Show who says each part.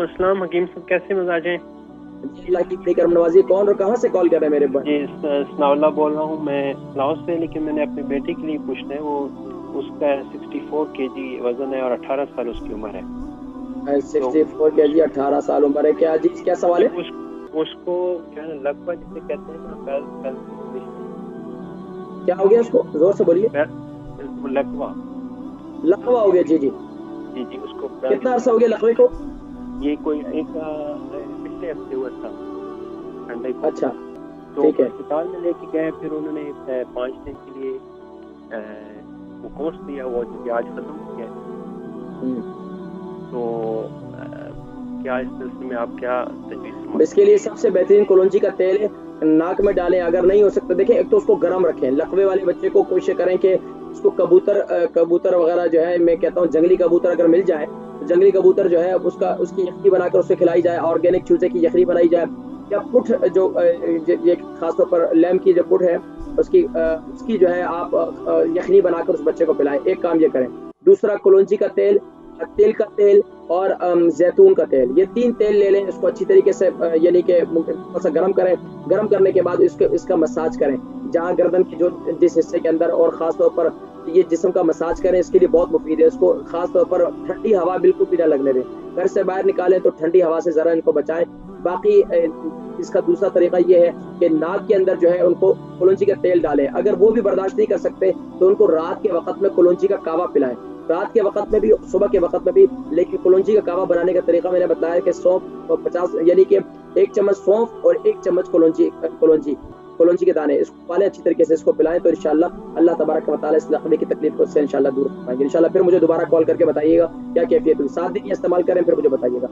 Speaker 1: अस्सलाम हकीम साहब, कैसे मिजाज हैं?
Speaker 2: जी अल्लाह की बड़ी करम नवाजी। कौन और कहाँ से कॉल कर रहे हैं मेरे भाई?
Speaker 1: जी सनाउल्लाह बोल रहा हूँ मैं लाहौर से, लेकिन मैंने अपनी बेटी के लिए पूछना है। वो उसका 64 केजी वजन है और 18 साल उसकी उम्र है।
Speaker 2: 64 केजी 18 साल उम्र है। क्या जी क्या सवाल
Speaker 1: जी,
Speaker 2: है?
Speaker 1: उसको जो है लगभग जिसे कहते हैं ना
Speaker 2: क्या हो गया उसको? जोर से बोलिए।
Speaker 1: लकवा।
Speaker 2: लकवा हो गया? जी जी।
Speaker 1: जी जी, उसको
Speaker 2: कितना अरसा हो गया लकवे को?
Speaker 1: ये कोई एक पिछले हफ्ते हुआ था, संडे को।
Speaker 2: अच्छा
Speaker 1: तो
Speaker 2: ठीक है।
Speaker 1: अस्पताल में लेके गए, फिर उन्होंने 5 दिन के लिए वो कोर्स दिया, वो जो कि आज खत्म हो गया। तो क्या इस सिलसिले में आप क्या तजवीज़?
Speaker 2: इसके लिए सबसे बेहतरीन कलौंजी का तेल है, नाक में डालें। अगर नहीं हो सकता, देखिए एक तो उसको गर्म रखें। लकवे वाले बच्चे को कोशिश करें कि उसको कबूतर वगैरह जो है, मैं कहता हूँ जंगली कबूतर अगर मिल जाए तो जंगली कबूतर जो है उसकी यखनी बनाकर उसे खिलाई जाए, ऑर्गेनिक चूजे की यखनी बनाई जाए, या पुट जो ये खासतौर पर लैम की जो पुट है उसकी जो है आप यखनी बनाकर उस बच्चे को पिलाएं। एक काम ये करें। दूसरा, कलौंजी का तेल, तिल का तेल और जैतून का तेल, ये 3 तेल ले लें। इसको अच्छी तरीके से यानी कि थोड़ा सा गर्म करें। गर्म करने के बाद इसका मसाज करें, जहाँ गर्दन की जो जिस हिस्से के अंदर, और ख़ास तौर पर ये जिस्म का मसाज करें। इसके लिए बहुत मुफीद है। इसको ख़ास तौर पर ठंडी हवा बिल्कुल भी ना लगने दें। घर से बाहर निकालें तो ठंडी हवा से ज़रा इनको बचाएं। बाकी इसका दूसरा तरीका ये है कि नाक के अंदर जो है उनको कलौंजी का तेल डालें। अगर वो भी बर्दाश्त नहीं कर सकते तो उनको रात के वक़्त में कलौंजी का कावा पिलाएं। रात के वक़्त में भी, सुबह के वक़्त में भी। लेकिन कलौंजी का कावा बनाने का तरीका मैंने बताया कि सौंफ और 50 यानी कि 1 चम्मच सौंफ और 1 चम्मच कलौंजी के दाने, इसको पालें अच्छी तरीके से, इसको पिलाएं तो इंशाअल्लाह अल्लाह तबारक व तआला इस लकवे की तकलीफ को से इंशाअल्लाह दूर कर पाएंगे। इंशाअल्लाह फिर मुझे दोबारा कॉल करके बताइएगा क्या कैफियत हुई। 7 दिन ये इस्तेमाल करें, फिर मुझे बताइएगा।